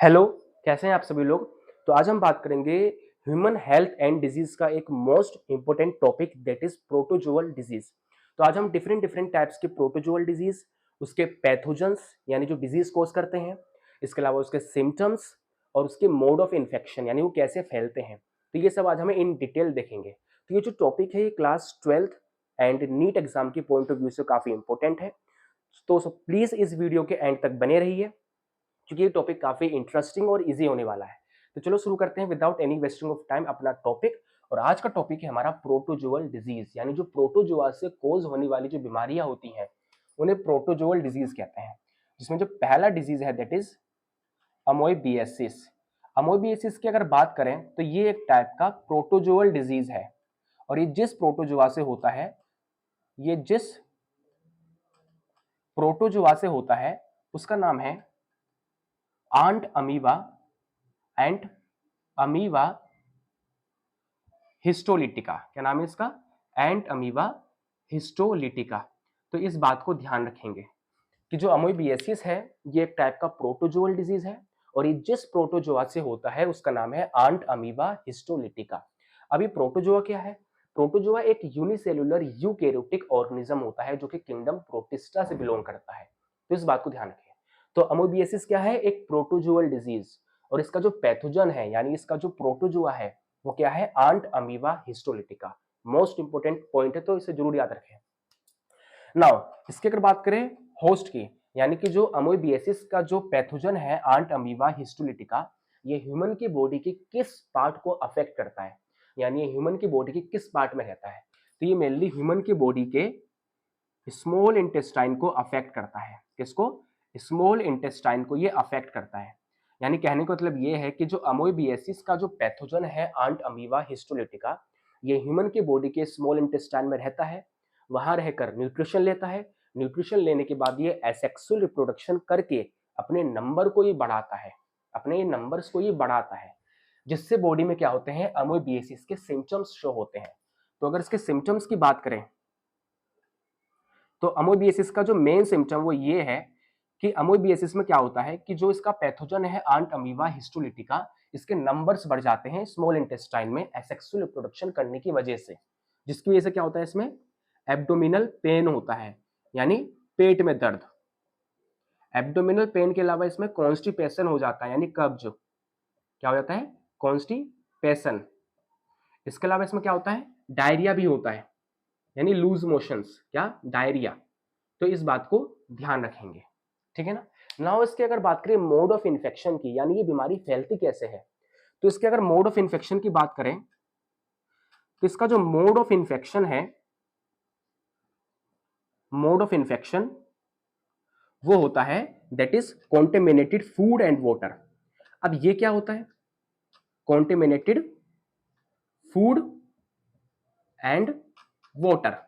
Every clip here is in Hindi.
हेलो, कैसे हैं आप सभी लोग? तो आज हम बात करेंगे ह्यूमन हेल्थ एंड डिजीज का एक most important topic that is protozoal disease. तो आज हम डिफरेंट डिफरेंट टाइप्स के प्रोटोजोअल डिजीज, उसके पैथोजेंस यानी जो डिजीज कॉज करते हैं, इसके अलावा उसके सिम्टम्स और उसके मोड ऑफ इन्फेक्शन यानी वो कैसे फैलते हैं। तो ये सब आज हमें इन डिटेल देखेंगे। तो ये जो टॉपिक है ये class 12th and NEET exam की पॉइंट ऑफ व्यू से काफी इंपॉर्टेंट है। तो प्लीज इस वीडियो के एंड तक बने रहिए क्योंकि ये टॉपिक काफी इंटरेस्टिंग और इजी होने वाला है। तो चलो शुरू करते हैं without any wasting of time अपना टॉपिक। और आज का टॉपिक है हमारा प्रोटोजोअल डिजीज, यानी जो प्रोटोजोआ से कोज होने वाली जो बीमारियां होती हैं उन्हें प्रोटोजोअल डिजीज कहते हैं। जिसमें जो पहला डिजीज है दैट इज अमोइबियसिस। अमोइबियसिस की अगर बात करें तो ये एक टाइप का प्रोटोजोअल डिजीज है। और ये जिस प्रोटोजोआ से होता है, ये जिस प्रोटोजोआ से होता है उसका नाम है Entamoeba and amoeba histolytica. क्या नाम है इसका? Entamoeba histolytica. तो इस बात को ध्यान रखेंगे कि जो अमोइबियसिस है ये एक टाइप का प्रोटोजोअल डिजीज है और ये जिस प्रोटोजोआ से होता है उसका नाम है आंट अमीबा हिस्टोलिटिका। अभी प्रोटोजोआ क्या है? प्रोटोजोआ एक यूनिसेलुलर यूकेरियोटिक ऑर्गेनिज्म होता है जो कि किंगडम प्रोटिस्टा से बिलोंग करता है। तो इस बात को ध्यान रखें। तो अमोबियसिस क्या है? एक प्रोटोजोअल डिजीज। और इसका जो पैथोजन है यानी इसका जो प्रोटोजोआ है वो क्या है? Entamoeba histolytica. Most important point है तो इसे जरूर याद रखें। नाउ इसकी अगर बात करें होस्ट की, यानी कि जो अमोबियसिस का जो पैथोजन है आंट अमीबा हिस्टोलिटिका, ये ह्यूमन की बॉडी के किस पार्ट को अफेक्ट करता है, यानी ये ह्यूमन की बॉडी के किस पार्ट में रहता है? तो ये मेनली ह्यूमन की बॉडी के स्मॉल इंटेस्टाइन को अफेक्ट करता है। किसको? स्मॉल इंटेस्टाइन को ये अफेक्ट करता है। यानी कहने का मतलब ये है कि जो अमोबियसिस का जो पैथोजन है आंट अमीबा हिस्टोलिटिका, ये ह्यूमन की बॉडी के स्मॉल इंटेस्टाइन में रहता है, वहां रहकर न्यूट्रिशन लेता है। न्यूट्रिशन लेने के बाद ये एसेक्सुअल रिप्रोडक्शन करके अपने नंबर को ये बढ़ाता है, अपने नंबर्स को ये बढ़ाता है, जिससे बॉडी में क्या होते हैं? अमोबियसिस के सिम्टम्स शो होते हैं। तो अगर इसके सिम्टम्स की बात करें तो अमोबियसिस का जो मेन सिम्टम वो ये है कि अमोबियसिस में क्या होता है कि जो इसका पैथोजन है आंट अमीबा हिस्टोलिटिका, इसके नंबर्स बढ़ जाते हैं स्मॉल इंटेस्टाइन में एसेक्सुअल रिप्रोडक्शन करने की वजह से। जिसकी वजह से क्या होता है? इसमें एब्डोमिनल पेन होता है, यानी पेट में दर्द। एब्डोमिनल पेन के अलावा इसमें कॉन्स्टिपेशन हो जाता है, यानी कब्ज। क्या हो जाता है? कॉन्स्टिपेशन। इसके अलावा इसमें क्या होता है? डायरिया भी होता है, यानी लूज मोशंस। क्या? डायरिया। तो इस बात को ध्यान रखेंगे, ठीक है ना। नाउ इसके अगर बात करें मोड ऑफ इन्फेक्शन की, यानी ये बीमारी फैलती कैसे है, तो इसके अगर मोड ऑफ इन्फेक्शन की बात करें तो इसका जो मोड ऑफ इन्फेक्शन है, मोड ऑफ इन्फेक्शन वो होता है that is contaminated food and water. अब ये क्या होता है? Contaminated food and water.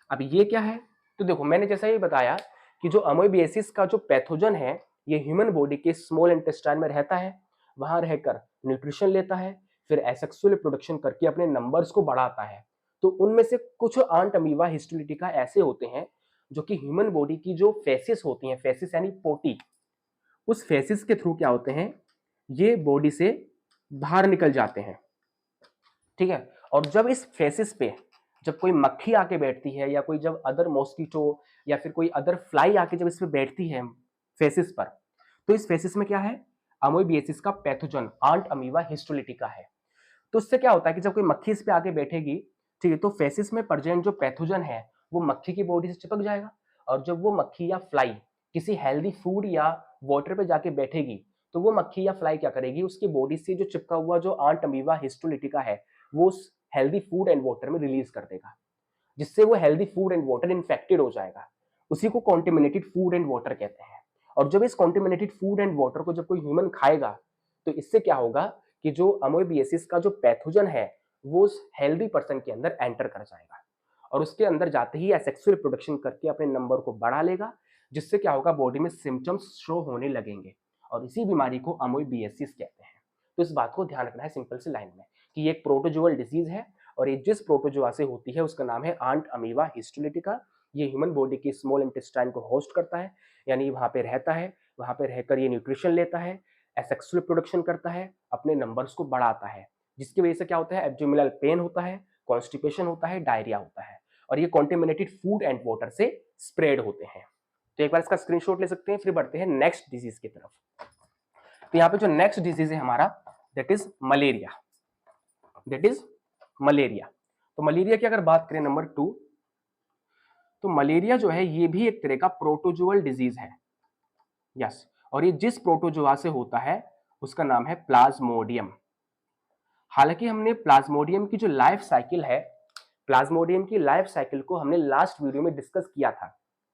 अब ये क्या है? तो देखो मैंने जैसा ही बताया कि जो अमोबियसिस का जो पैथोजन है ये ह्यूमन बॉडी के स्मॉल इंटेस्टाइन में रहता है, वहां रहकर न्यूट्रिशन लेता है, फिर एसेक्सुअल प्रोडक्शन करके अपने नंबर्स को बढ़ाता है। तो उनमें से कुछ आंट अमीबा हिस्टोलिटिका ऐसे होते हैं जो कि ह्यूमन बॉडी की जो फेसिस होती हैं, फेसिस यानी पोटी, उस फेसिस के थ्रू क्या होते हैं? ये बॉडी से बाहर निकल जाते हैं, ठीक है। और जब इस फेसिस पे जब कोई मक्खी आके बैठती है या कोई जब अदर मॉस्किटो या फिर कोई अदर फ्लाई आके जब इस पे बैठती है फेसिस पर, तो इस फेसिस में क्या है? अमोबियसिस का पैथोजन आंट अमीबा हिस्टोलिटिका है। तो उससे क्या होता है कि जब कोई मक्खी इस पे आके बैठेगी, ठीक है, तो फेसिस में प्रेजेंट जो पैथोजन है वो मक्खी की बॉडी से चिपक जाएगा। और जब वो मक्खी या फ्लाई किसी हेल्दी फूड या वाटर पे जाके बैठेगी तो वो मक्खी या फ्लाई क्या करेगी? उसकी बॉडी से जो चिपका हुआ जो आंट अमीबा हिस्टोलिटिका है वो उस हेल्दी फूड एंड वाटर में रिलीज कर देगा, जिससे वो healthy food and water infected हो जाएगा। उसी को कॉन्टेमिनेटेड फूड एंड वाटर कहते हैं। और जब इस कॉन्टेमिनेटेड फूड एंड वाटर को जब कोई ह्यूमन खाएगा तो इससे क्या होगा कि जो अमोबियसिस का जो पैथोजन है वो उस हेल्दी पर्सन के अंदर एंटर कर जाएगा और उसके अंदर जाते ही एसेक्सुअल प्रोडक्शन करके अपने नंबर को बढ़ा लेगा, जिससे क्या होगा? बॉडी में सिम्टम्स शो होने लगेंगे और इसी बीमारी को अमोबियसिस कहते हैं। तो इस बात को ध्यान रखना है सिंपल सी लाइन में कि ये एक प्रोटोजोअल डिजीज है और ये जिस प्रोटोजोआ से होती है उसका नाम है आंट अमीबा हिस्टोलिटिका। ये ह्यूमन बॉडी की स्मॉल इंटेस्टाइन को होस्ट करता है, यानी वहां पे रहता है, वहां पे रहकर ये न्यूट्रिशन लेता है, एसेक्सुअल रिप्रोडक्शन करता है, अपने नंबर्स को बढ़ाता है, जिसकी वजह से क्या होता है, एब्डोमिनल पेन होता है, कॉन्स्टिपेशन होता है, डायरिया होता है, और ये कॉन्टेमिनेटेड फूड एंड वाटर से स्प्रेड होते हैं। तो एक बार इसका स्क्रीनशॉट ले सकते हैं, फिर बढ़ते हैं नेक्स्ट डिजीज की तरफ। तो यहाँ पे जो नेक्स्ट डिजीज है हमारा, that is malaria, that is malaria. तो मलेरिया की अगर बात करें नंबर 2, तो मलेरिया जो है ये भी एक तरह का प्रोटोजुअल डिजीज है, यस, और ये जिस प्रोटोजुआ से होता है उसका नाम है प्लाज्मोडियम। हालांकि हमने प्लाज्मोडियम की जो लाइफ साइकिल है, प्लाज्मोडियम की लाइफ साइकिल को हमने लास्ट वीडियो में डिस्कस किया था,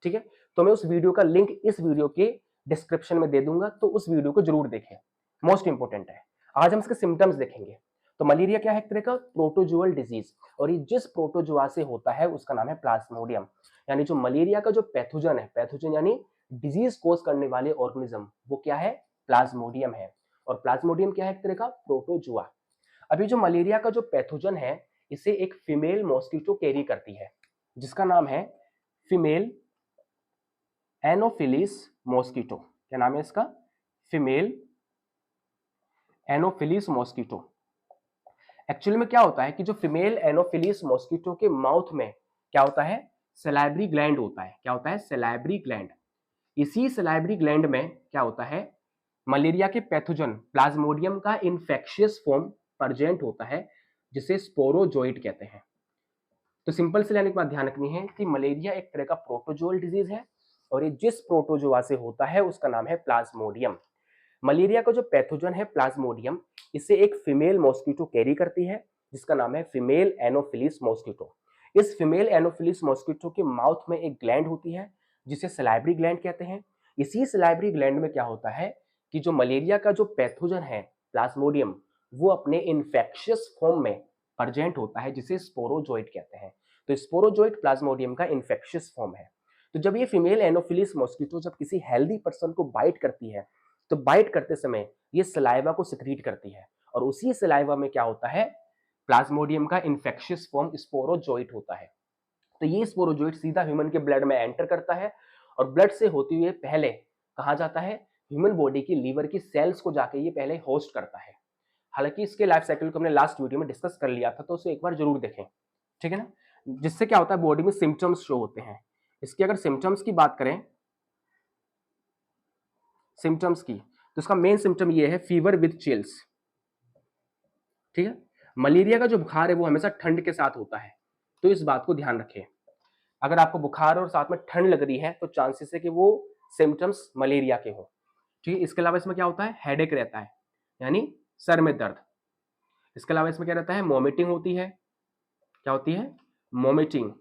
ठीक है, तो मैं उस वीडियो का लिंक इस वीडियो के डिस्क्रिप्शन में दे दूंगा, तो उस वीडियो को जरूर देखें, मोस्ट इंपोर्टेंट है। आज हम इसके सिम्टम्स देखेंगे। तो मलेरिया क्या है, एक तरह का प्रोटोजुअल डिजीज, और ये जिस प्रोटोजुआ से होता है उसका नाम है प्लाज्मोडियम। यानी जो मलेरिया का जो पैथोजन है, पैथोजन यानी डिजीज कोज करने वाले ऑर्गेनिज्म, वो क्या है, प्लाज्मोडियम है। और प्लाज्मोडियम क्या है, एक तरह का प्रोटोजुआ। अभी जो मलेरिया का जो पैथोजन है, इसे एक फीमेल मॉस्किटो कैरी करती है, जिसका नाम है फीमेल एनोफिलिस मॉस्किटो। क्या नाम है इसका, फीमेल एनोफिलिस मॉस्किटो। एक्चुअली में क्या होता है कि जो फीमेल एनोफिलिस मॉस्किटो के माउथ में क्या होता है, सलाइवरी ग्लैंड होता है। क्या होता है, सलाइवरी ग्लैंड। इसी सलाइवरी ग्लैंड में क्या होता है, मलेरिया के पैथोजन प्लाज्मोडियम का इन्फेक्शियस फॉर्म प्रेजेंट होता है, जिसे स्पोरोजोइट कहते हैं। तो सिंपल से लेने की बात ध्यान रखनी है कि मलेरिया एक तरह का प्रोटोजोअल डिजीज है, और ये जिस प्रोटोजोआ से होता है उसका नाम है प्लाज्मोडियम। मलेरिया का जो पैथोजन है प्लाज्मोडियम, इसे एक फीमेल मॉस्किटो कैरी करती है, जिसका नाम है फीमेल एनोफिलिस मॉस्किटो। इस फीमेल एनोफिलिस मॉस्किटो के माउथ में एक ग्लैंड होती है, जिसे सलाइवरी ग्लैंड कहते हैं। इसी सलाइवरी ग्लैंड में क्या होता है कि जो मलेरिया का जो पैथोजन है प्लाज्मोडियम, वो अपने इन्फेक्शियस फॉर्म में प्रेजेंट होता है, जिसे स्पोरोजोइट कहते हैं। तो स्पोरोजोइट प्लाज्मोडियम का इन्फेक्शियस फॉर्म है। तो जब ये फीमेल एनोफिलिस मॉस्किटो जब किसी हेल्दी पर्सन को बाइट करती है, तो बाइट करते समय ये सलाइवा को सिक्रीट करती है, और उसी सलाइवा में क्या होता है, प्लाज्मोडियम का इन्फेक्शियस फॉर्म स्पोरोजोइट होता है। तो ये स्पोरोजोइट सीधा ह्यूमन के ब्लड में एंटर करता है, और ब्लड से होते हुए पहले कहाँ जाता है, ह्यूमन बॉडी की लीवर की सेल्स को जाके ये पहले होस्ट करता है। हालांकि इसके लाइफ साइकिल को हमने लास्ट वीडियो में डिस्कस कर लिया था, तो उसे एक बार जरूर देखें, ठीक है ना। जिससे क्या होता है, बॉडी में सिम्टम्स शो होते हैं। इसके अगर सिम्टम्स की बात करें, सिम्टम्स की, तो इसका मेन सिम्टम ये है फीवर विद चिल्स, ठीक है। मलेरिया का जो बुखार है वो हमेशा ठंड के साथ होता है, तो इस बात को ध्यान रखें। अगर आपको बुखार और साथ में ठंड लग रही है, तो चांसेस है कि वो सिम्टम्स मलेरिया के हो, ठीक है। इसके अलावा इसमें क्या होता है, हेडेक रहता है, यानी सर में दर्द। इसके अलावा इसमें क्या रहता है, वॉमिटिंग होती है। क्या होती है, वॉमिटिंग।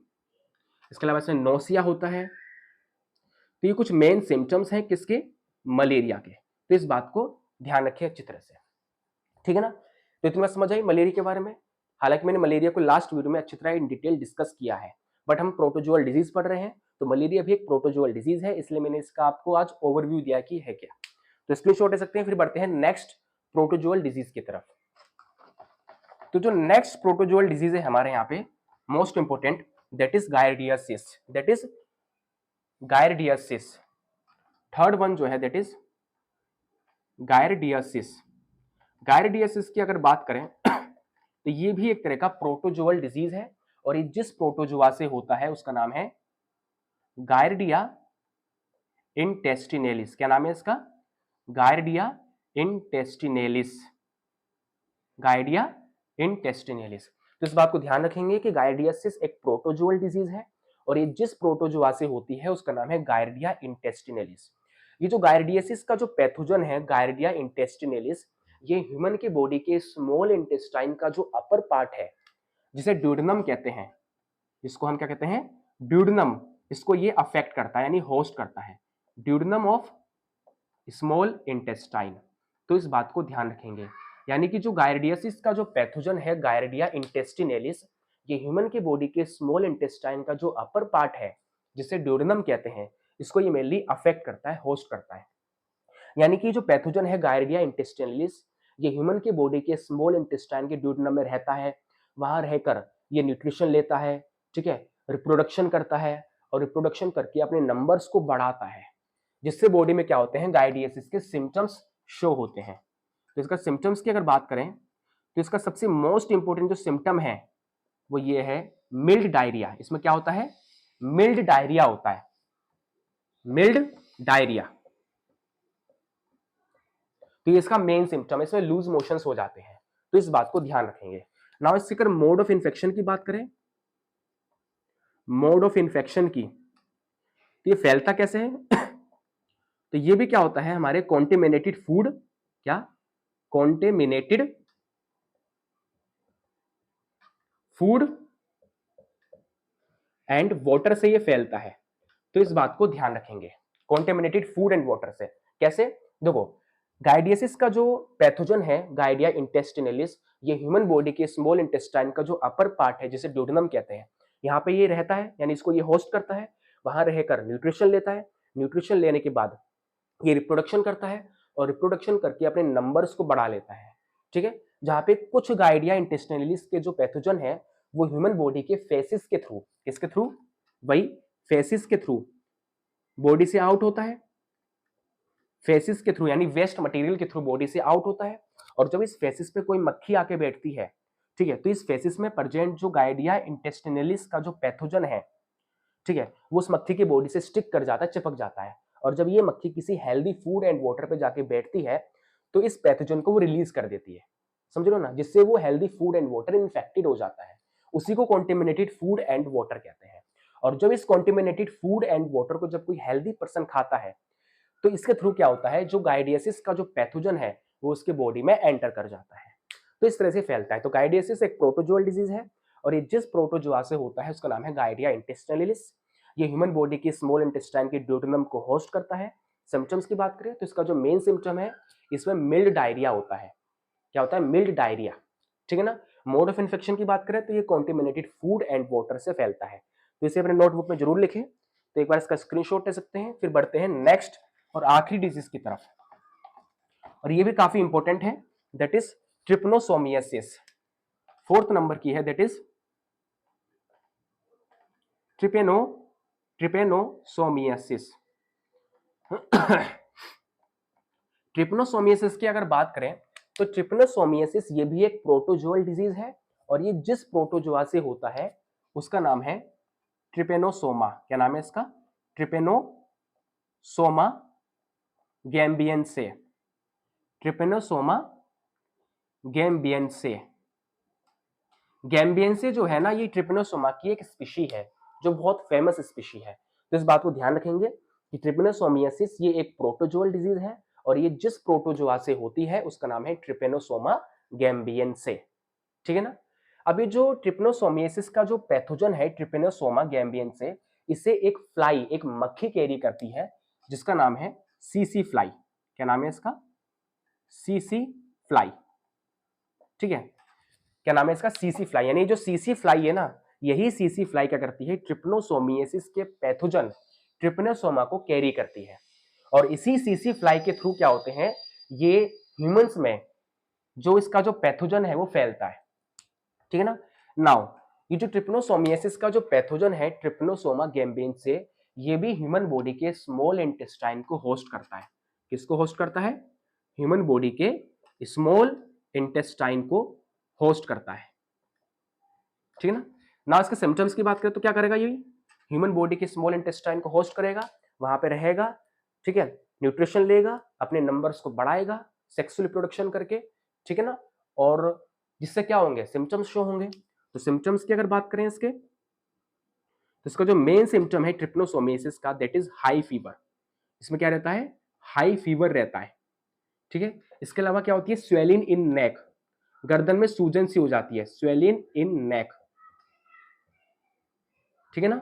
इसके अलावा इसमें नोसिया होता है। तो ये कुछ मेन सिम्टम्स हैं किसके, मलेरिया के। तो इस बात को ध्यान रखिए अच्छी तरह से, ठीक है ना। तो इतनी बात समझ आई मलेरिया के बारे में। हालांकि मैंने मलेरिया को लास्ट वीडियो में अच्छी तरह इन डिटेल डिस्कस किया है, बट हम प्रोटोजुअल डिजीज पढ़ रहे हैं, तो मलेरिया भी एक प्रोटोजुअल डिजीज है, इसलिए मैंने इसका आपको आज ओवरव्यू दिया कि है क्या। तो स्क्रीनशॉट ले सकते हैं, फिर बढ़ते हैं नेक्स्ट प्रोटोजुअल डिजीज की तरफ। तो जो नेक्स्ट प्रोटोजुअल डिजीज है हमारे यहाँ पे, most important, that is giardiasis, that is giardiasis. Third one जो है दैट इज गायरडियासिस। गायरडियासिस की अगर बात करें तो ये भी एक तरह का प्रोटोजुअल डिजीज है, और ये जिस प्रोटोजुआ से होता है उसका नाम है गायरडिया इंटेस्टिनेलिस। क्या नाम है इसका, गायरडिया इंटेस्टिनेलिस, गायरडिया इंटेस्टिनेलिस। तो इस बात को ध्यान रखेंगे कि गायरडियासिस एक प्रोटोजुअल डिजीज है, और ये जिस प्रोटोजुआ से होती है उसका नाम है गायरडिया इंटेस्टिनेलिस। ये जो गायरडियासिस का जो पैथोजन है गायरडिया इंटेस्टिनेलिस, ये ह्यूमन की बॉडी के स्मॉल इंटेस्टाइन का जो अपर पार्ट है, जिसे ड्यूडेनम कहते हैं, इसको हम क्या कहते हैं, ड्यूडेनम, इसको ये अफेक्ट करता है, यानी होस्ट करता है, ड्यूडेनम ऑफ स्मॉल इंटेस्टाइन। तो इस बात को ध्यान रखेंगे, यानी कि जो गायरडियासिस का जो पैथोजन है गायरडिया इंटेस्टिनेलिस, ये ह्यूमन की बॉडी के स्मॉल इंटेस्टाइन का जो अपर पार्ट है, जिसे ड्यूडेनम कहते हैं, इसको ये मेनली अफेक्ट करता है, होस्ट करता है। यानी कि जो पैथोजन है गायरडिया इंटेस्टिनेलिस, ये ह्यूमन की बॉडी के स्मॉल इंटेस्टाइन के ड्यूडेनम में रहता है, वहां रहकर ये न्यूट्रिशन लेता है, ठीक है, रिप्रोडक्शन करता है, और रिप्रोडक्शन करके अपने नंबर्स को बढ़ाता है, जिससे बॉडी में क्या होते हैं, गायरडियासिस के सिम्टम्स शो होते हैं। तो इसका सिम्टम्स की अगर बात करें तो इसका सबसे मोस्ट इंपोर्टेंट जो सिम्टम है वो ये है मिल्ड डायरिया। इसमें क्या होता है? मिल्ड डायरिया होता है, मिल्ड डायरिया। तो ये इसका मेन सिम्टम है, इसमें लूज मोशंस हो जाते हैं, तो इस बात को ध्यान रखेंगे। नाउ इसके अगर मोड ऑफ इन्फेक्शन की बात करें, मोड ऑफ इन्फेक्शन की, तो ये फैलता कैसे है? तो ये भी क्या होता है, हमारे कॉन्टेमिनेटेड फूड, क्या कॉन्टेमिनेटेड फूड एंड वाटर से ये फैलता है। तो इस बात को ध्यान रखेंगे, कॉन्टेमिनेटेड फूड एंड वाटर से। कैसे? देखो, गाइडियसिस का जो पैथोजन है गाइडिया इंटेस्टिनलिस, ये ह्यूमन बॉडी के स्मॉल इंटेस्टाइन का जो अपर पार्ट है जिसे ड्यूडेनम कहते हैं, यहाँ पे ये रहता है, यानी इसको ये होस्ट करता है, वहां रहकर न्यूट्रिशन लेता है, न्यूट्रिशन लेने के बाद ये रिप्रोडक्शन करता है और रिप्रोडक्शन करके अपने नंबर्स को बढ़ा लेता है। ठीक है, जहां पे कुछ गाइडिया इंटेस्टिनलिस के जो पैथोजन है वो ह्यूमन बॉडी के फेसिस के थ्रू, किसके थ्रू? वही फेसिस के थ्रू बॉडी से आउट होता है, फेसिस के थ्रू यानी वेस्ट मटेरियल के थ्रू बॉडी से आउट होता है। और जब इस फेसिस पे कोई मक्खी आके बैठती है, ठीक है, तो इस फेसिस में प्रेजेंट जो गाइडिया इंटेस्टिनलिस का जो पैथोजन है, ठीक है, वो उस मक्खी की बॉडी से स्टिक कर जाता है, चिपक जाता है। और जब ये मक्खी किसी हेल्दी फूड एंड वाटर पे जाके बैठती है तो इस पैथोजन को वो रिलीज कर देती है, समझ लो ना, जिससे वो healthy food and water infected हो जाता है। उसी को कॉन्टेमिनेटेड फूड एंड वाटर कहते हैं। और जब इस कॉन्टेमिनेटेड फूड एंड वाटर को जब कोई हेल्दी पर्सन खाता है तो इसके थ्रू क्या होता है, जो गाइडियसिस का जो पैथोजन है वो उसके बॉडी में एंटर कर जाता है, तो इस तरह से फैलता है। तो गाइडियसिस एक प्रोटोजोअल डिजीज है और ये जिस प्रोटोजोआ से होता है उसका नाम है गाइडिया इंटेस्टिनलिस। ये ह्यूमन बॉडी की स्मॉल इंटेस्टाइन के ड्यूटेनम को होस्ट करता है। सिम्टम्स की बात करें तो इसका जो मेन सिम्टम है इसमें मिल्ड डायरिया होता है। क्या होता है? Mild diarrhoea. ठीक है ना। मोड ऑफ इन्फेक्शन की बात करें तो ये कॉन्टेमिनेटेड फूड एंड वाटर से फैलता है। तो इसे अपने नोटबुक में जरूर लिखें। तो एक बार इसका स्क्रीनशॉट ले सकते हैं। फिर बढ़ते हैं नेक्स्ट और आखिरी डिजीज की तरफ, और ये भी काफी इंपॉर्टेंट है, दैट इज ट्रिपनोसोमियासिस। फोर्थ नंबर की है, दैट इज ट्रिपेनोसोमियासिस। ट्रिपनोसोमियासिस की अगर बात करें तो ट्रिपनोसोमियासिस ये भी एक प्रोटोजोअल डिजीज है और ये जिस प्रोटोजोआ से होता है उसका नाम है ट्रिपेनोसोमा। क्या नाम है इसका? ट्रिपेनोसोमा गैम्बियनसे। ट्रिपेनोसोमा गैम्बियनसे। गैम्बियनसे जो है ना, ये ट्रिपेनोसोमा की एक स्पीशी है जो बहुत फेमस स्पीशी है। तो इस बात को ध्यान रखेंगे कि ट्रिपेनोसोमियासिस ये एक प्रोटोजोअल डिजीज है और ये जिस प्रोटोजोआ से होती है उसका नाम है ट्रिपेनोसोमा गैम्बियनसे। ठीक है ना। अभी जो ट्रिपेनोसोमियासिस का जो पैथोजन है ट्रिपेनोसोमा गैम्बियनसे, इसे एक फ्लाई, एक मक्खी कैरी करती है जिसका नाम है सीसी फ्लाई। क्या नाम है इसका? CC fly. ठीक है, क्या नाम है इसका? CC fly. यानी जो सीसी फ्लाई है ना, यही सीसी फ्लाई क्या करती है, ट्रिपनोसोमियासिस के पैथोजन ट्रिपनोसोमा को कैरी करती है। और इसी सीसी फ्लाई के थ्रू क्या होते हैं, ये ह्यूमंस में जो इसका जो पैथोजन है वो फैलता है। ठीक है ना। नाउ ये जो ट्रिपनोसोमियासिस का जो पैथोजन है ट्रिपनोसोमा गैम्बियनसे, ये भी ह्यूमन बॉडी के स्मॉल इंटेस्टाइन को होस्ट करता है। किसको होस्ट करता है? ह्यूमन बॉडी के स्मॉल इंटेस्टाइन को होस्ट करता है। ठीक है ना। ना इसके सिम्टम्स की बात करें तो क्या करेगा, ये ह्यूमन बॉडी के स्मॉल इंटेस्टाइन को होस्ट करेगा, वहां पे रहेगा, ठीक है, न्यूट्रिशन लेगा, अपने नंबर्स को बढ़ाएगा सेक्सुअल रिप्रोडक्शन करके। ठीक है ना। और जिससे क्या होंगे, सिम्टम्स शो होंगे। तो सिम्टम्स की अगर बात करें इसके, तो इसका जो मेन सिम्टम है ट्रिपनोसोमियासिस का, दैट इज हाई फीवर। इसमें क्या रहता है? हाई फीवर रहता है। ठीक है। इसके अलावा क्या होती है? स्वेलिंग इन नेक, गर्दन में सूजन सी हो जाती है, स्वेलिंग इन नेक। ठीक है ना।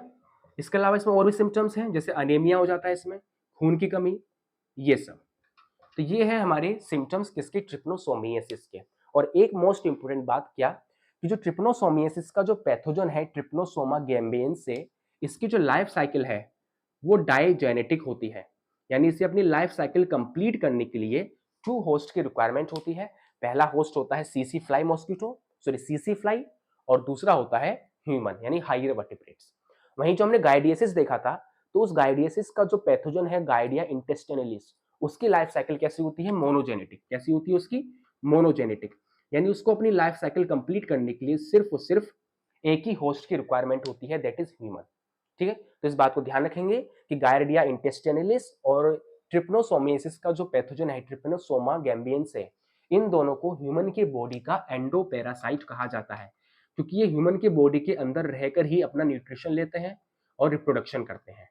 इसके अलावा इसमें और भी सिम्टम्स हैं, जैसे अनेमिया हो जाता है, इसमें खून की कमी, ये सब। तो ये है हमारे सिम्टम्स किसके? ट्रिपनोसोमियासिस के। और एक मोस्ट इंपोर्टेंट बात क्या, कि जो ट्रिपनोसोमियासिस का जो पैथोजन है ट्रिपनोसोमा गैम्बियनसे, इसकी जो लाइफ साइकिल है वो डाइजेनेटिक होती है। यानी इसे अपनी लाइफ साइकिल कंप्लीट करने के लिए 2 होस्ट की रिक्वायरमेंट होती है। पहला होस्ट होता है CC fly mosquito, sorry CC fly, और दूसरा होता है ह्यूमन यानी हायर वर्टिब्रेट्स। वहीं जो हमने गाइडियसिस देखा था, तो उस गाइडियसिस का जो पैथोजन है गाइडिया इंटेस्टिनलिस, उसकी लाइफ साइकिल कैसी होती है, मोनोजेनेटिक। कैसी होती है उसकी, मोनोजेनेटिक, यानी उसको अपनी लाइफ साइकिल कंप्लीट करने के लिए सिर्फ और सिर्फ एक ही होस्ट की रिक्वायरमेंट होती है, दैट इज ह्यूमन। ठीक है, तो इस बात को ध्यान रखेंगे कि गायरिडिया इंटेस्टिनलिस और ट्रिपनोसोमियासिस का जो पैथोजन है ट्रिपनोसोमा गैम्बियंस है, इन दोनों को ह्यूमन के बॉडी का एंडोपैरासाइट कहा जाता है, क्योंकि ये ह्यूमन के बॉडी के अंदर रहकर ही अपना न्यूट्रिशन लेते हैं और रिप्रोडक्शन करते हैं।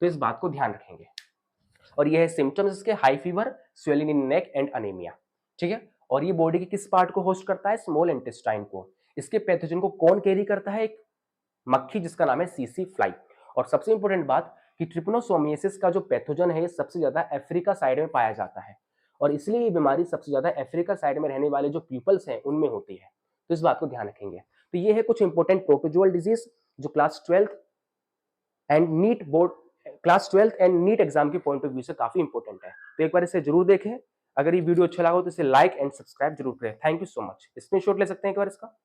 तो इस बात को ध्यान रखेंगे। और ये है सिम्टम्स इसके, high fever, swelling in neck and anaemia. ठीक है, और ये बॉडी के किस पार्ट को होस्ट करता है, स्मॉल इंटेस्टाइन को। इसके पैथोजन को कौन कैरी करता है, एक मक्खी जिसका नाम है सीसी फ्लाई। और सबसे इंपॉर्टेंट बात कि ट्रिपनोसोमियासिस का जो पैथोजन है ये सबसे ज्यादा अफ्रीका साइड में पाया जाता है, और इसलिए ये बीमारी सबसे ज्यादा अफ्रीका साइड में रहने वाले जो पीपल्स हैं उनमें होती है। तो इस बात को ध्यान रखेंगे। तो ये है कुछ इंपॉर्टेंट प्रोटोजोअल डिजीज जो क्लास 12 एंड नीट एग्जाम के पॉइंट ऑफ व्यू से काफी इंपॉर्टेंट है। तो एक बार इसे जरूर देखें। अगर ये वीडियो अच्छा लगा हो तो इसे लाइक एंड सब्सक्राइब जरूर करें। Thank you so much. Screenshot ले सकते हैं एक बार इसका।